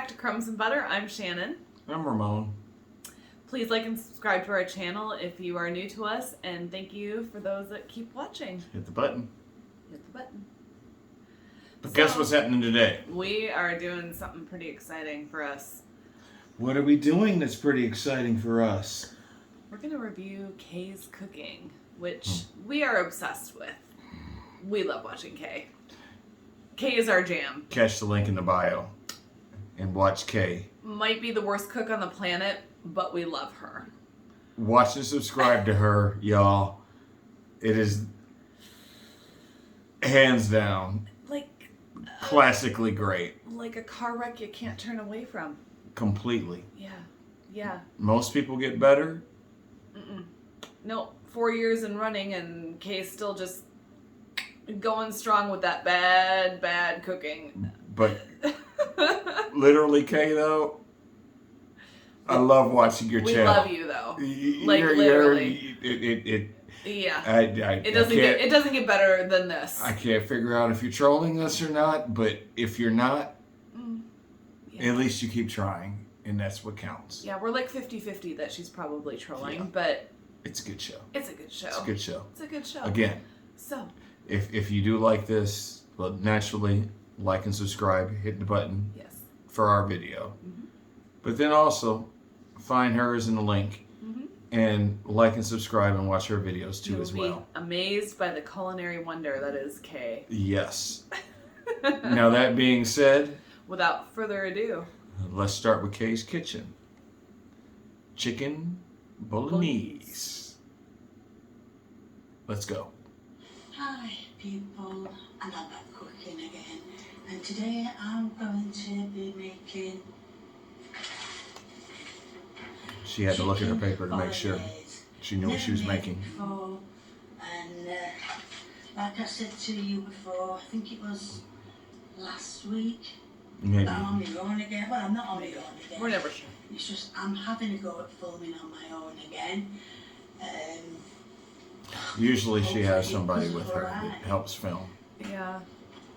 back to Crumbs and Butter. I'm Shannon. I'm Ramon. Please like and subscribe to our channel if you are new to us, and thank you for those that keep watching. Hit the button. Hit the button. But guess what's happening today? We are doing something pretty exciting for us. What are we doing that's pretty exciting for us? We're going to review Kay's cooking, which we are obsessed with. We love watching Kay. Kay is our jam. Catch the link in the bio and watch Kay. Might be the worst cook on the planet, but we love her. Watch and subscribe to her, y'all. It is hands down Like classically great. a car wreck you can't turn away from. Completely. Yeah. Most people get better. No, 4 years in running, and Kay's still just going strong with that bad cooking. But literally, Kay, though, I love watching your We channel. love you, though. Literally. Yeah. It It doesn't get better than this. I can't figure out if you're trolling us or not, but if you're not, at least you keep trying, and that's what counts. Yeah, we're like 50-50 that she's probably trolling, Yeah. but It's a good show. it's a good show. It's a good show. It's a good show. Again, So, if you do like this, well, naturally, like and subscribe, hit the button yes. for our video. But then also, find hers in the link, and like and subscribe and watch her videos too You'll as be well. amazed by the culinary wonder that is Kay. Yes. Now that being said, Without further ado, let's start with Kay's kitchen. Chicken bolognese. Let's go. Hi people, and I'm back cooking again. And today I'm going to be making She had to look at her paper to make sure bolognese. she knew what she was Never made it making. before, and like I said to you before, I think it was last week. Maybe. I'm on my own again. Well, I'm not on my own again. we're never sure. It's just I'm having a go at filming on my own again. Usually she has somebody with her that helps film. Yeah.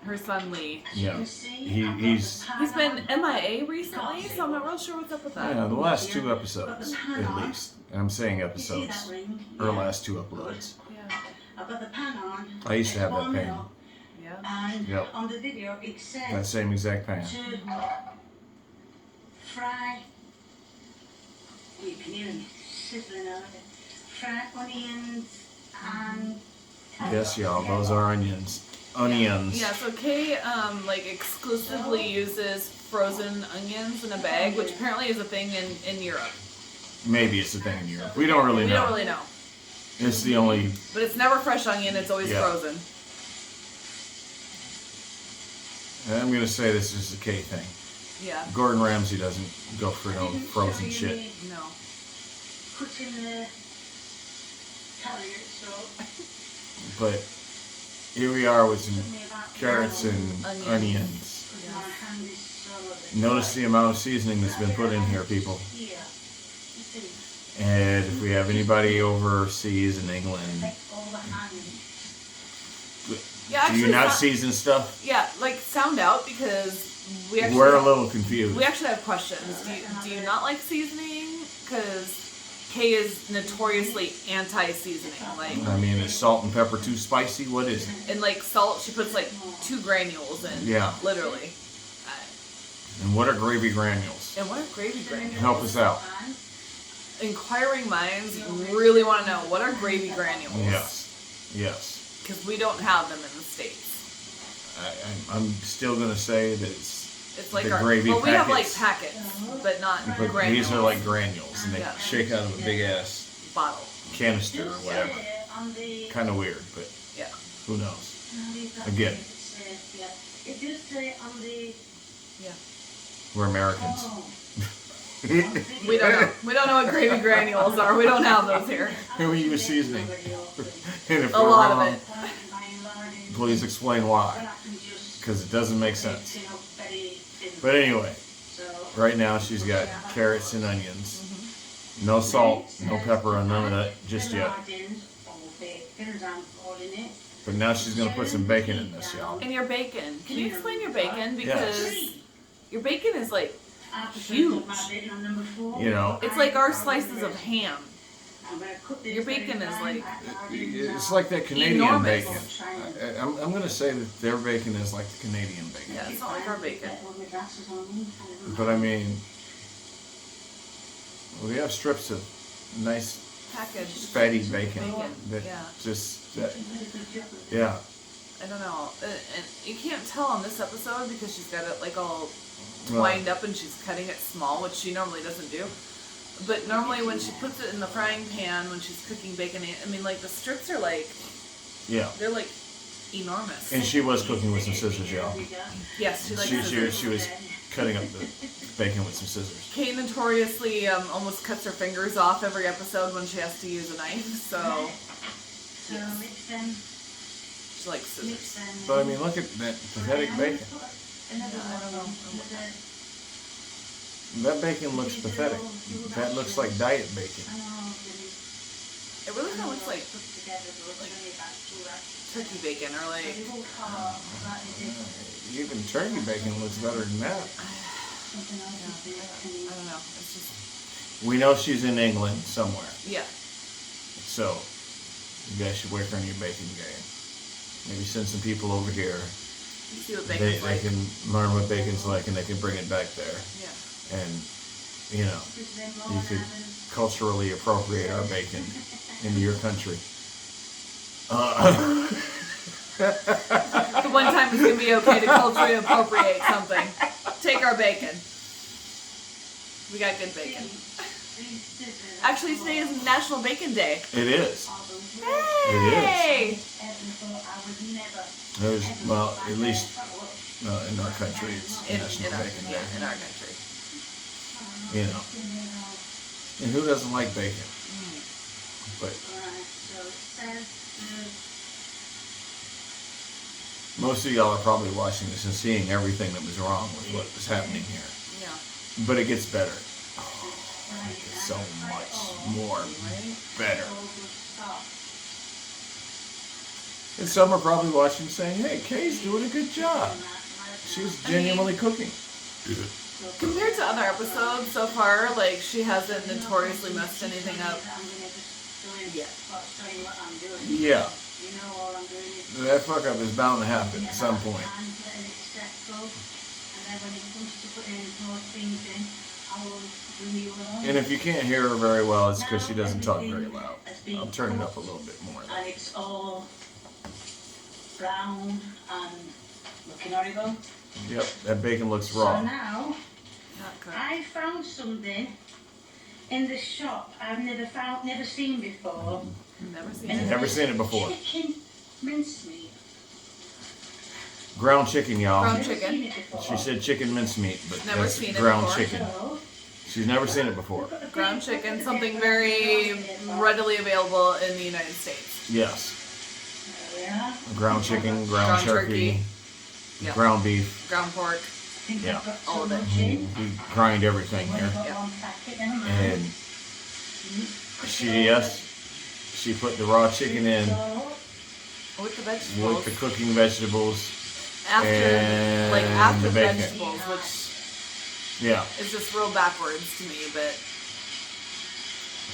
Her son Lee. Yeah. He's been MIA recently, so I'm not real sure what's up with that. the last 2 episodes at least. And I'm saying episodes. Her last 2 uploads. Yeah. I've got the pan on. I used to have that pan. Yeah. And Yep. on the video it said That same exact pan. to fry. You can hear me sizzling over there. Fry onions and Yes, y'all. Those are onions. Onions. Yeah, so Kay exclusively uses frozen onions in a bag, which apparently is a thing in Europe. Maybe it's a thing in Europe. We don't really We know. don't really know. It's the only. But it's never fresh onion, it's always Yeah. frozen. I'm going to say this is a K thing. Yeah. Gordon Ramsay doesn't go for no frozen shit. No. put in the carrot salt. But here we are with some About carrots and Onions. onions. because my hand is so Notice the amount of seasoning that's been put in here, people. here. You see, And if we have anybody overseas in England, take all the onions. Yeah, do you actually, not season stuff? Yeah, sound out because we actually We're a little confused. we actually have questions. Do you not like seasoning? Because Kay is notoriously anti-seasoning. I mean, is salt and pepper too spicy? What is it? And salt, she puts 2 granules in. Yeah. Literally. And what are gravy granules? And what are gravy granules? Help us out. Inquiring minds really want to know, what are gravy granules? Yes. Because we don't have them in the States. I'm still going to say that It's the our gravy we have packets. packets, but not But granules. these are like granules, and they Yeah. shake out of a big ass bottle. canister or whatever. On the Kind of weird, but Yeah. who knows? Again. It does say on the Yeah. We're Americans. We don't know. We don't know what gravy granules are. We don't have those here. And we use seasoning. And if A we're lot wrong, of it. please explain why. Because it doesn't make sense. But anyway, right now she's got carrots and onions. No salt, no pepper, and none of that just yet. But now she's going to put some bacon in this, y'all. And your bacon. Can you explain your bacon? Because your bacon is huge. You know, It's like our slices of ham. Your bacon is like it's like that Canadian enormous. bacon. I'm going to say that their bacon is like the Canadian bacon. Yeah, it's not like our bacon. But I mean, we have strips of nice Packaged fatty bacon. bacon. That Yeah. just, yeah. I don't know. And you can't tell on this episode because she's got it like all Well, wind up and she's cutting it small, which she normally doesn't do. But normally when she puts it in the frying pan when she's cooking bacon, I mean, like the strips are like, yeah. they're like enormous. And she was cooking with some scissors, y'all. Yes, she likes She scissors. was cutting up the bacon with some scissors. Kay notoriously almost cuts her fingers off every episode when she has to use a knife, so she likes scissors. But I mean, look at that pathetic bacon. That bacon looks pathetic. That looks like diet bacon. It really kind of looks like turkey bacon or like, Even turkey bacon looks better than that. I don't know. It's just, We know she's in England somewhere, yeah. so you guys should work on your baking game. Maybe send some people over here. You see what They bacon's like. can learn what bacon's like and they can bring it back there. Yeah. And, you know, you could culturally appropriate our bacon into your country. The one time it's going to be okay to culturally appropriate something. Take our bacon. We got good bacon. Actually, today is National Bacon Day. It is. Hey! There's, well, at least in our country, it's In National our, Bacon Day. yeah, in our country. You know. And who doesn't like bacon? But most of y'all are probably watching this and seeing everything that was wrong with what was happening here. Yeah. But it gets better. Oh, it gets so much more better. And some are probably watching saying, hey, Kay's doing a good job. She's genuinely cooking. Compared to other episodes so far, like, she hasn't notoriously messed anything up yet. Yeah. That fuck up is bound to happen at some point. And if you can't hear her very well, it's because she doesn't talk very loud. I'll turn it up a little bit more. And it's all brown and looking horrible. Yep, that bacon looks So raw. now Not good. I found something in the shop I've never seen before. Never seen And it. Never it's seen it before. Chicken mincemeat. Ground chicken, y'all. Ground Never chicken. seen it before. She said chicken mincemeat, but Never that's seen it ground before. chicken. So, She's never seen it before. Ground chicken, something very readily available in the United States. Yes. there we are. Ground chicken, ground Ground turkey, turkey. Yep. ground beef. Ground pork. I think Yeah. I've got All of so it. much in. We grind everything Well, here. I've got Yeah. one packet, never mind. And she put the raw chicken in So, With the vegetables. with the cooking vegetables. after and the the bacon. vegetables, which Yeah. is just real backwards to me, but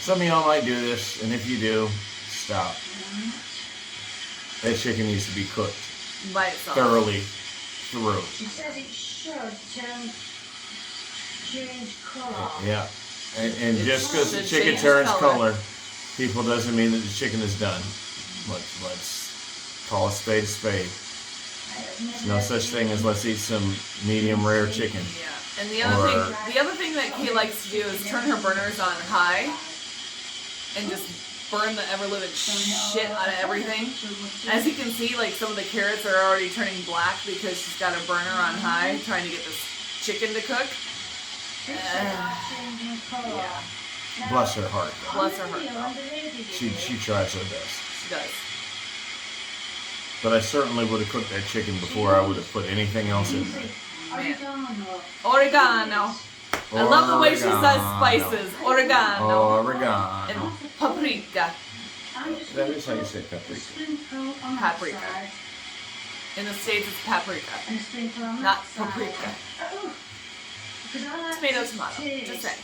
Some of y'all might do this, and if you do, stop. That chicken needs to be cooked by itself. thoroughly through. she says it should change colour. Yeah. And It just because the should chicken change turns color. color, people doesn't mean that the chicken is done. Let's call a spade a spade. There's no such thing as let's eat some medium rare chicken. Yeah. And the other thing that Kay likes to do is turn her burners on high and just burn the ever living shit out of everything. As you can see, like some of the carrots are already turning black because she's got her burner on high trying to get this chicken to cook. Bless her heart. though. Bless her heart. She tries her best. She does. But I certainly would have cooked that chicken before I would have put anything else in there. Oregano. I love the way she says spices. Oregano. Oregano. And paprika. That is how you say paprika. Paprika. In the States, it's paprika, not paprika. Because I like Tomato, to tomato. taste Just saying.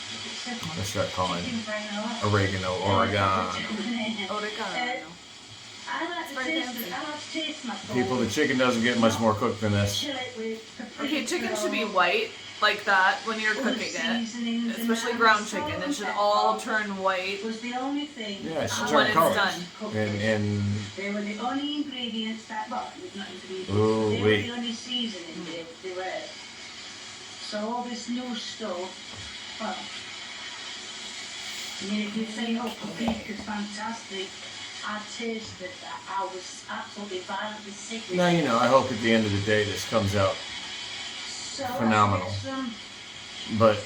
if it's a Let's start calling chicken brown oregano, oregano. Oregano. I like to very taste fancy. it. I like to taste my food. People, the chicken doesn't get much more cooked than this. Chill it with paprika, Okay, chicken should be white like that when you're other cooking it. seasonings and Especially that. ground Salt chicken. It and should pepper all turn white. was the only thing Yeah, it should I turn when it's colors. done. And They were the only ingredients that, well, not ingredients, Ooh, they were wait. the only seasoning they were. So all this new stuff, well, I mean, if you say, oh, paprika's fantastic, I tasted that. I was absolutely violently sick with now, it. you know, I hope at the end of the day this comes out. So phenomenal. I get some But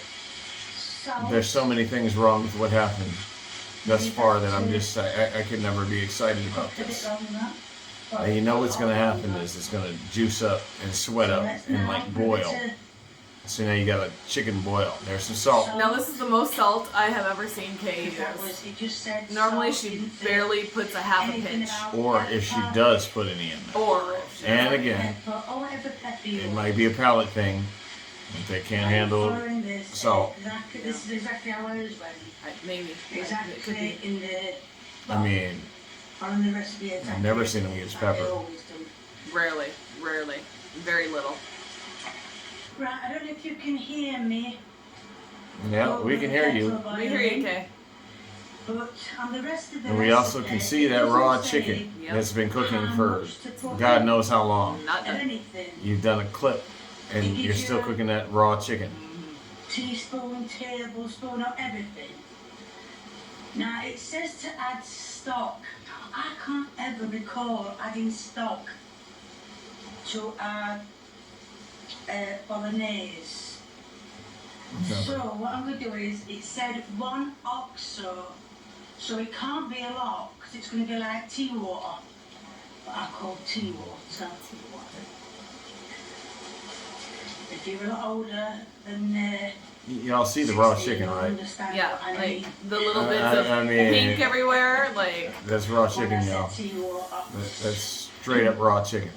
salt. there's so many things wrong with what happened thus far that I could never be excited about A bit this. wrong with that. And you know what's going to happen is it's going to juice up and sweat up and like boil. So now you got a chicken boil. There's some salt. Now this is the most salt I have ever seen Kay That use. was, it just said Normally salt, she didn't say barely puts a half a anything pinch. about Or if she does put any in there. Or if she And again, pepper, or whatever pepper you it want. might be a palate thing. If they can't handle Following this, salt. Exactly, this is exactly how I was ready. maybe. It could Exactly be. in the. I mean, Following the recipe exactly. never seen them use pepper. I always do. Rarely. Very little. Right, I don't know if you can hear me. yeah, we can hear you. We hear you, Kay. But on the rest of the And we also can recipe, see it that doesn't raw say chicken Yep. that's been cooking how for much to put God in knows how long. Not done. anything. You've done a clip and you're still cooking that raw chicken. Teaspoon, tablespoon, or everything. Now it says to add stock. I can't ever recall adding stock to add bolognese. So what I'm going to do is, it said 1 oxo, so it can't be a lot because it's going to be like tea water. What I call tea water. If you're a lot older than Y'all see the raw 60, chicken, you'll right? understand Yeah, what I like mean. the little bits I of mean- pink everywhere. Like, That's raw When I chicken, said y'all. tea water. That's straight up raw chicken.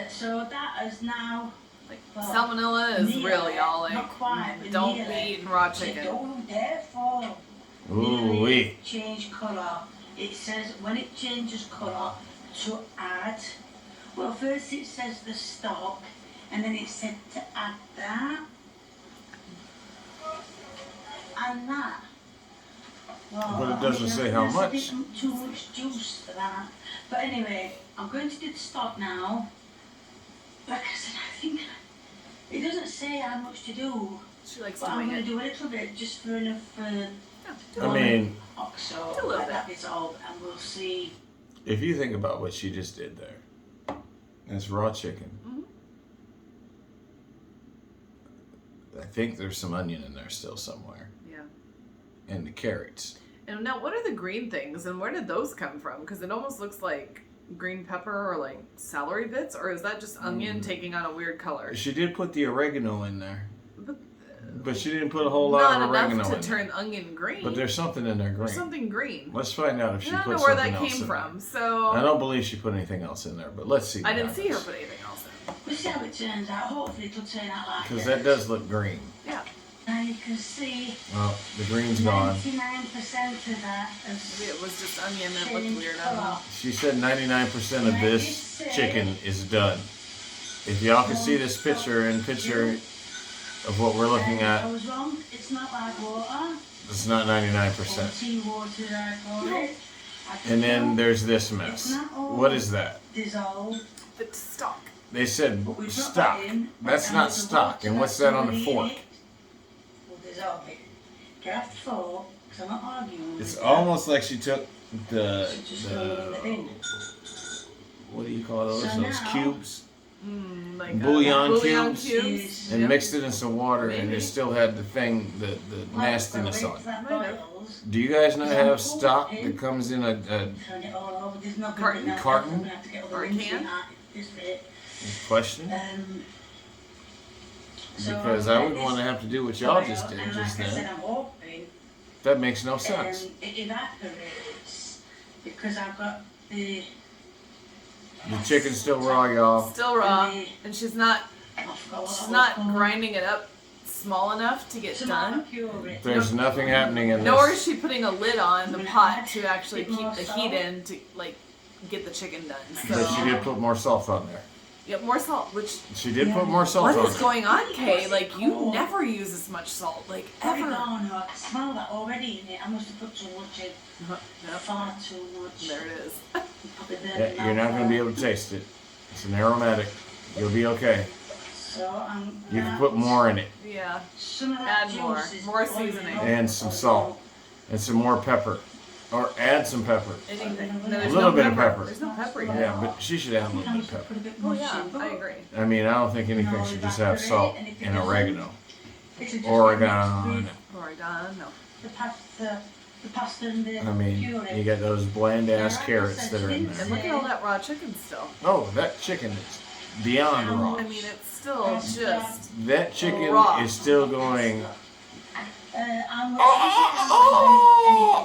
So that is now salmonella is nearly, real, y'all. not Like, quite, but don't nearly. be eating raw So chicken. don't therefore Ooh nearly wee. change colour. It says when it changes colour to add. Well, first it says the stock, and then it said to add that and that. Well, But it doesn't say how there's a much. bit too much juice for that. But anyway, I'm going to do the stock now. Like I said, I think it doesn't say how much to do, She likes but I'm doing going it. to do a little bit just for enough I mean, oxo. Do a little Like bit. that dissolve, and we'll see. if you think about what she just did there, that's raw chicken. I think there's some onion in there still somewhere. Yeah. And the carrots. And now, what are the green things, and where did those come from? Because it almost looks like green pepper or like celery bits, or is that just onion taking on a weird color? She did put the oregano in there, But but she didn't put a whole lot not of oregano enough to in turn there. onion green. But there's something in there green. There's something green. Let's find out if she I don't put know where something that else came in from. there. So I don't believe she put anything else in there, but let's see. I didn't see her put anything else in. We'll see how it turns out. Hopefully it'll turn out like Because this. that does look green. Yeah. Now you can see Well, the green's gone. 99% of that is Maybe it was just onion that looked changed weird. I don't know. colour. She said 99% of this chicken is done. If y'all can see this picture of what we're looking I at, was wrong. It's not like water. it's not Or 99%. tea water, I call it. I just And then don't there's this mess. What is that? dissolve. The stock. They said But we put stock. that in, That's and not with the stock. water And what's that on the that's already in fork? it, we'll dissolve it. Get off the fork, because I'm not arguing It's with almost like she took the Just throw it in the bin. what do you call those? So Those now- cubes? Like Bouillon bouillon cubes? Is- And Yep. mixed it in some water, and Maybe. it still had the thing, the Like nastiness the on way it. that Might have. boils, Do you guys not have stock that comes in a turn it all over. There's no Carton? good enough. Carton? I'm gonna have to get all the Or a rinsing can? out. This bit. question? So Because I wouldn't want to have to do what y'all just did and just like I said, then. I'm hoping That makes no sense. it evaporates because I've got the The chicken's still raw, y'all. Still raw, And and she's not I forgot what She's that not was called. grinding it up small enough to get Tomato done. puree. There's nothing happening in Nor this. is she putting a lid on the pot to actually keep the heat in to like get the chicken done. But she So did put more salt on there. yeah, more salt. Which She did put more salt what on is there. going on, Kay? Like you never use as much salt, like ever. Oregano, I smell that already in it. I must have put too much in. Yep. Far too much. There it is. Probably burnt Yeah, you're not going to be able to taste it. It's an aromatic. You'll be okay. So I'm You can put more in it. Yeah. some of that Add more. juice is More boiling seasoning. over. And some salt. And some more pepper. Or add some pepper. Anything. A There's little no bit of pepper. pepper. There's no pepper yet. Yeah, but she should add a little bit of Sometimes I pepper. put a bit Oh much yeah, in, but I agree. I mean, I don't think anything should just have salt and oregano. it's just Oregano. with Oregano. the pasta and the I mean, puree. you got those bland ass carrots that are in And there. look at all that raw chicken still. Oh, that chicken is beyond raw. I mean, it's still just. That chicken Raw. is still going. I'm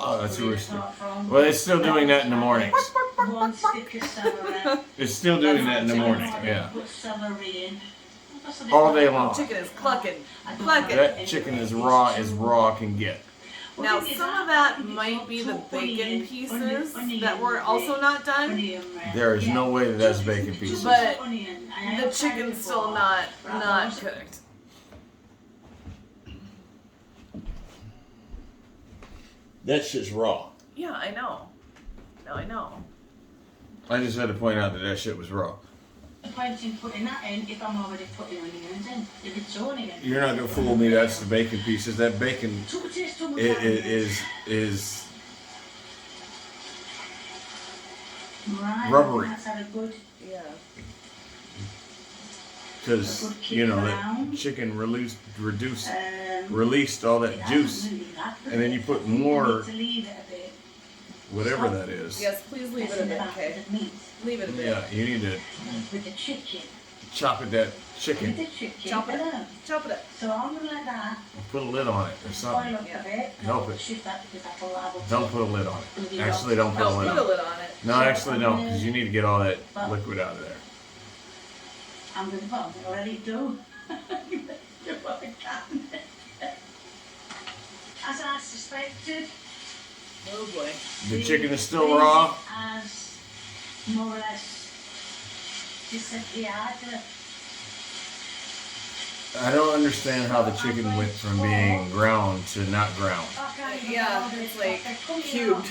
Oh, that's a rooster. Well, it's still doing that in the mornings. One stick of celery. It's still doing that in the morning. Yeah. Put celery in. That's a bit All day like- long. Chicken is clucking. Clucking. That chicken is raw as raw can get. Now, some of that might be the bacon pieces that were also not done, There is no way that that's bacon pieces. but the chicken's still not cooked. That shit's raw. Yeah, I know. No, I know. I just had to point out that that shit was raw. The point in putting that in if I'm already putting onions in. If it's onion. You're not gonna fool me. That's the bacon pieces. That bacon it is right, rubbery. That's had a good. Yeah. because you know that chicken released all that juice, and then you put more whatever that is. Yes, please leave it a bit, okay? Leave it a bit. Yeah, you need to With the chicken. chop it that With chicken, the chicken. Chop it up. Chop it up. So I'm gonna let that put a lid on it or boil something. up a bit. Help it. Shift that because I pull out. Don't put a lid on it. Actually, don't put No, a lid put a on it. lid on it. No, actually don't, because you need to get all that liquid out of there. I'm gonna let it do. Do what I can. As I suspected, Oh boy. The chicken is still raw. As more or less disappeared. I don't understand how the chicken went from being ground to not ground. Yeah, it's like cubed.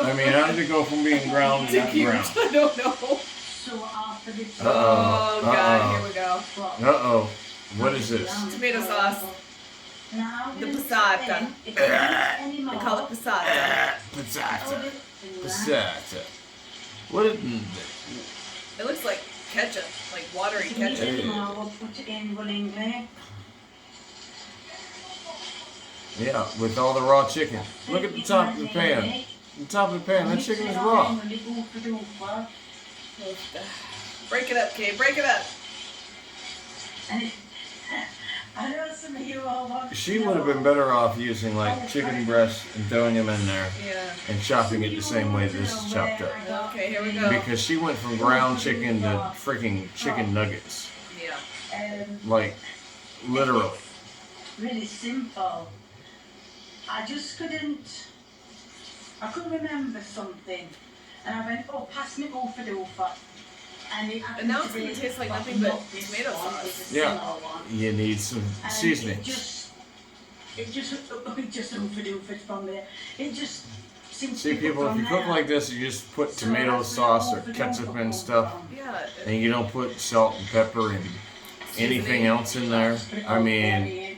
I mean, how did it go from being ground to not cubed. ground? I don't know. So after this, Oh god, here we go. Uh-oh. What is this? Tomato sauce. Now The passata. They call it passata. Passata. Passata. What is It looks like ketchup, like watery ketchup. We'll put it in willingly. Yeah, with all the raw chicken. Look at the top of the pan. The top of the pan, that chicken is raw. Break it up, Kay. Break it up. I know some of you all want to She would have been better off using like chicken breasts and throwing them in there Yeah. and chopping it the same way this is chopped up. Okay, here we go. Because she went from ground chicken to freaking chicken nuggets. Yeah. Like, literally. Really simple. I just couldn't. I couldn't remember something, and I went, "Oh, pass me over the over." And now it's gonna taste like nothing but tomato sauce. Yeah. You need some It seasonings. just over from there. It just seems See, people, if you cook like this, you just put tomato sauce or ketchup and stuff, Yeah. and you don't put salt and pepper and anything else in there. I mean,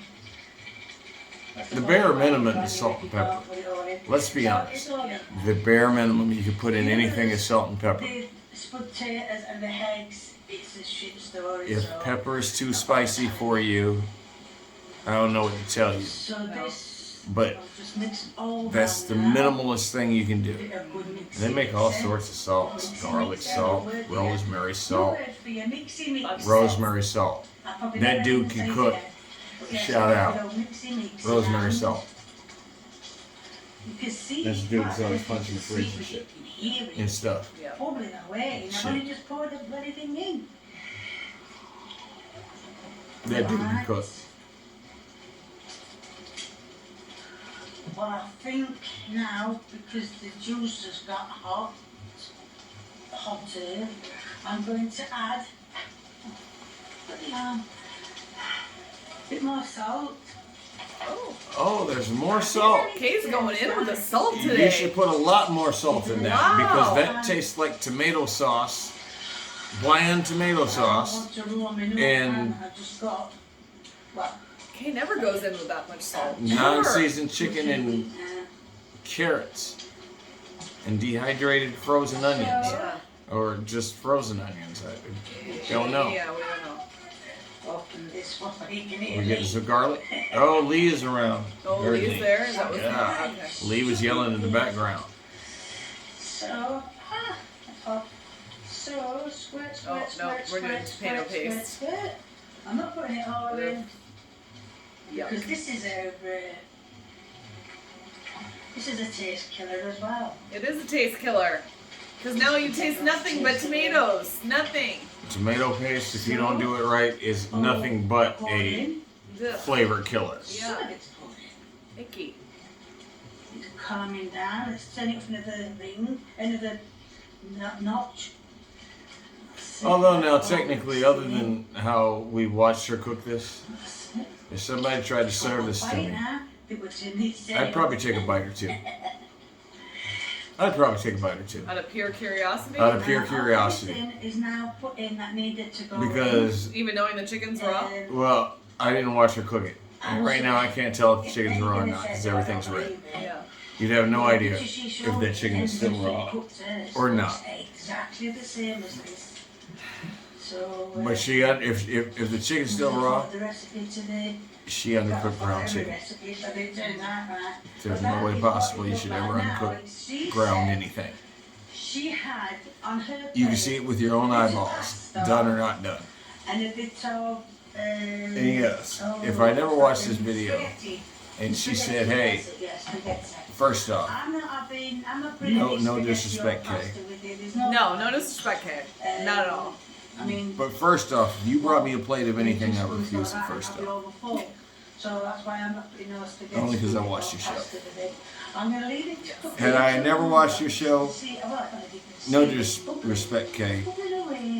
the bare minimum is salt and pepper. Let's be honest. The bare minimum you could put in anything is salt and pepper. The potatoes and the eggs, it's a shit story. If so. pepper is too spicy for you, I don't know what to tell you. So this, But just mix all that's the down now. minimalist thing you can do. Bit of good mixy They make all mix, eh? sorts of salts. Garlic salt, rosemary No salt, word for you, mixy mix. rosemary salt. I probably That never dude even can say cook. it, but yes, Shout a out. bit of mixy mix. Rosemary And salt. You can see This dude's what always you punching the see, freezer but shit. you can hear it. And stuff. Yeah. Bubbling away, and Shit. I've only just poured the bloody thing in. That didn't Right. cook. Well, I think now, because the juice has got hotter, I'm going to add a bit more salt. Oh, there's more salt. Kay's going in with the salt You today. should put a lot more salt in that Wow. because that tastes like tomato sauce, bland tomato I sauce. want to warm it up, and- I just got, well, Kay never goes in with that much salt. Non-seasoned chicken and carrots and dehydrated frozen onions, Yeah. or just frozen onions. I don't know. Yeah, we don't know. open this one, you can hear We me. getting some garlic. Oh, Lee is around. Oh, Heard Lee's Lee. there? Is that what's Yeah. okay. Lee was yelling in the background. So, squirt, squirt, Oh, no, squirt, we're doing squirt, tomato squirt, paste. squirt, squirt. I'm not putting it all in Yep. because this is a taste killer as well. It is a taste killer. Because now you taste nothing but tomatoes. Nothing. Tomato paste, if you don't do it right, is nothing but a Ugh. flavor killer. Yeah. It's going Icky. in. It's calming down. Let's turn it up another ring, another notch. Although now, technically, other than how we watched her cook this, if somebody tried to serve this to me, I'd probably take a bite or two. Out Out of pure curiosity? Out of pure curiosity. Everything is now put in that needed to go Because, Even knowing the chicken's raw? well, I didn't watch her cook it. And right now, I can't tell if the chicken's raw or not because everything's red. Yeah. You'd have no idea if that chicken is still raw or not. Exactly the same as this. So, But she got if the chicken's still raw, the recipe today. she undercooked ground chicken. There's no way possible you should ever uncook ground anything. She had on her You can see it with your own eyeballs, done or not done. and a bit of And yes, if I never watched this video and she said, "Hey, first off, no disrespect, Kay. No disrespect, Kay. Not at all. I mean, but first off, if you brought me a plate of anything, I refuse it first off." So that's why I'm not putting no spaghetti. Only 'cause I watched your show. I'm gonna leave it to cook. Had I never watched your show, See, well, no disrespect, Kay,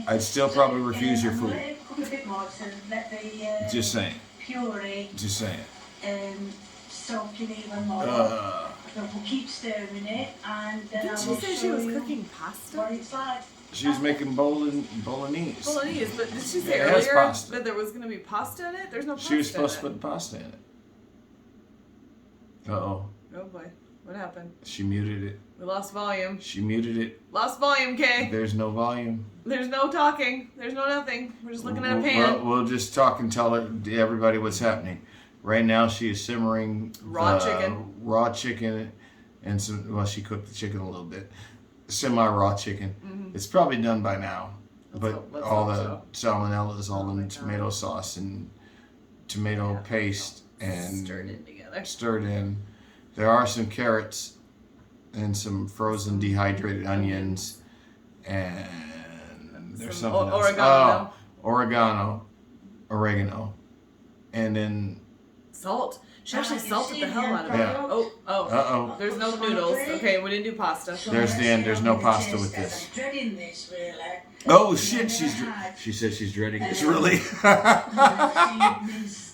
I'd still probably refuse your food. Cook a bit more to let the Just saying, puree just saying. soak in even more. So we'll keep stirring it, and then Didn't I she will say she show was you cooking what pasta? it's like. She was making bolognese. Bolognese, but did she say Yeah, it has earlier pasta. that there was going to be pasta in it? There's no pasta She was supposed to in put pasta in it. Uh-oh. it. Oh boy. What happened? She muted it. We lost volume. She muted it. Lost volume, Kay. There's no volume. There's no talking. There's no nothing. We're just looking at a pan. We'll just talk and tell everybody what's happening. Right now, she is simmering Raw the chicken. raw chicken, and some. Well, she cooked the chicken a little bit, semi-raw chicken. Mm-hmm. It's probably done by now, but let's all hope the salmonella is all in my the God. tomato sauce and tomato paste and Stirred it together. stirred in. There are some carrots and some frozen dehydrated onions, and there's Some something else. oregano. Oh, oregano, and then Salt. She actually salted the hell out of it. Yeah. Oh. There's no noodles. Okay, we didn't do pasta. There's the end. There's no pasta with this. I'm dreading this, really. Oh shit! She said she's dreading this. Really?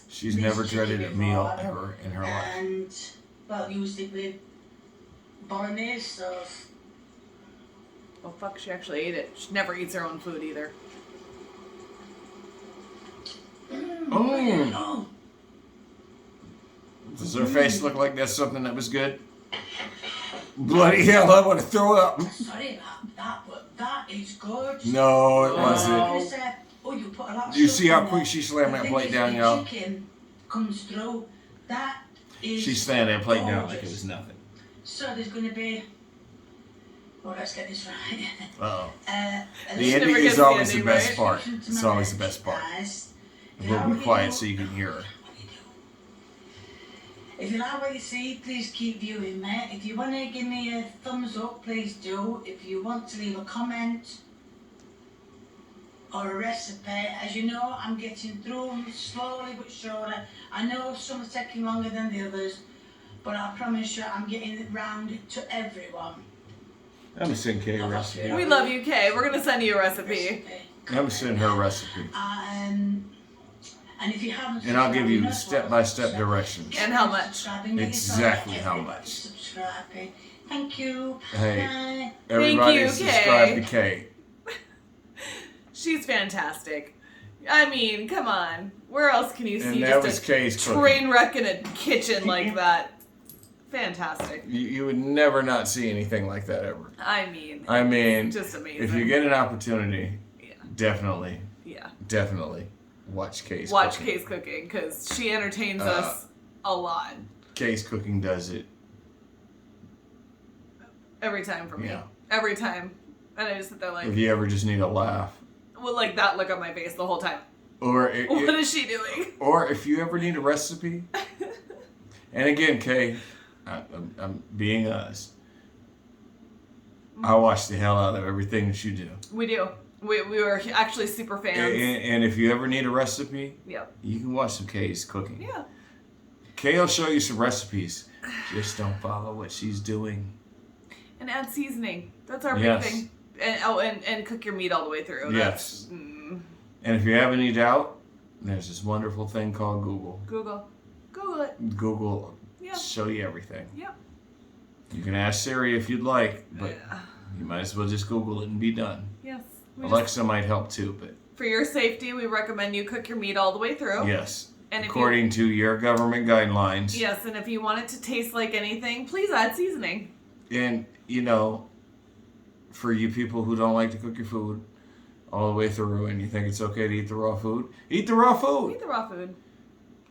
She's never dreaded a meal ever in her life. And, well, used it with bolognese sauce. Oh fuck, she actually ate it. She never eats her own food either. Oh. Does her face look like that's something that was good? Bloody hell! I want to throw up. Sorry, that is good. No, it Oh. wasn't. You put a lot of Do you stuff see how in quick there. she slammed The that thing plate is, down, the y'all? chicken comes through. That is She slammed that plate down like it gorgeous. was nothing. So there's going to be. Well, let's get this right. Uh-oh. The The She ending never is gets the always the ending best right. part. It's always the best part. We'll be quiet so you can hear her. If you like what you see, please keep viewing me. If you want to give me a thumbs up, please do. If you want to leave a comment, or a recipe. As you know, I'm getting through them slowly but surely. I know some are taking longer than the others, but I promise you I'm getting it round to everyone. I'm gonna send Kay a recipe. We love you, Kay. We're gonna send you a recipe. I'm gonna send her a recipe. And if you haven't, And I'll give you subscribed, step-by-step directions. And how much? subscribing, make it Exactly so how everybody much. subscribing. Thank you. Hey. Bye. Everybody you, subscribe Kay. to Kay. She's fantastic. I mean, come on. Where else can you see And that was just a Kay's cooking. train wreck in a kitchen like that? Fantastic. You would never not see anything like that ever. I mean, I mean, just amazing. if you get an opportunity, Yeah. definitely Yeah. watch Kay's Watch cooking. Kay's cooking because she entertains us a lot Kay's cooking does it. every time for me. Yeah. Every time. And I just sit there like, If you ever just need a laugh. with like that look on my face the whole time. Or What is she doing? or if you ever need a recipe. And again, Kay, I'm being honest. I watch the hell out of everything that you do. We do. We were actually super fans. And if you ever need a recipe, Yep. you can watch some Kay's cooking. Yeah. Kay will show you some recipes. Just don't follow what she's doing. And add seasoning. That's our Yes. big thing. And cook your meat all the way through. Yes. That's, And if you have any doubt, there's this wonderful thing called Google. Google it. Google Yeah. show you everything. Yep. You can ask Siri if you'd like, but you might as well just Google it and be done. Yes. We just- Alexa might help too, but for your safety, we recommend you cook your meat all the way through. yes, And if according to your government guidelines. Yes, and if you want it to taste like anything, please add seasoning. And, you know, for you people who don't like to cook your food all the way through and you think it's okay to eat the raw food, eat the raw food. Eat the raw food.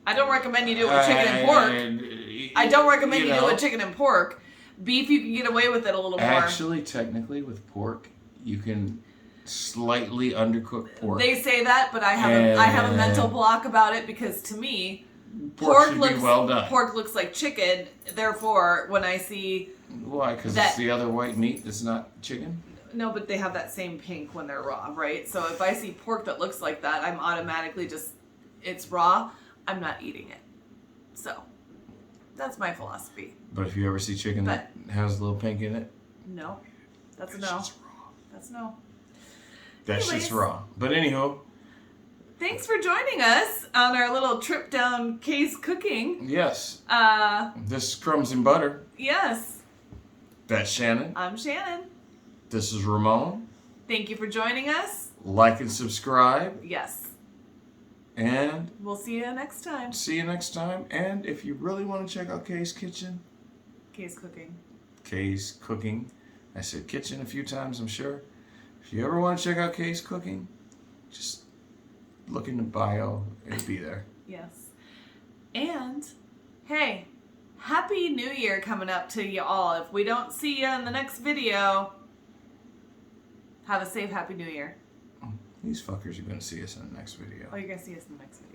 I don't recommend you do it with chicken and pork. I don't recommend you do it with chicken and pork. Beef, you can get away with it a little more. Actually, technically, with pork, you can slightly undercook pork. They say that, but I have a mental block about it because to me, pork should be well done. Pork looks like chicken. Therefore, when I see Why? Because that- it's the other white meat that's not chicken? no, but they have that same pink when they're raw, right? So if I see pork that looks like that, I'm automatically just it's raw. I'm not eating it. So that's my philosophy. But if you ever see chicken that has a little pink in it, No, that's a no. shit's raw. That's no. That Anyways. shit's raw. But anywho, Thanks for joining us on our little trip down Kay's cooking. yes, Uh, this is Crumbs and Butter. yes, That's Shannon. I'm Shannon. This is Ramon. Thank you for joining us. Like and subscribe. Yes, And we'll see you next time. see you next time. And if you really want to check out Kay's kitchen, Kay's cooking. Kay's cooking. I said kitchen a few times, I'm sure. If you ever want to check out Kay's cooking, just look in the bio. It'll be there. Yes. And hey, Happy New Year coming up to you all. If we don't see you in the next video, have a safe Happy New Year. These fuckers are going to see us in the next video. Oh, you're going to see us in the next video.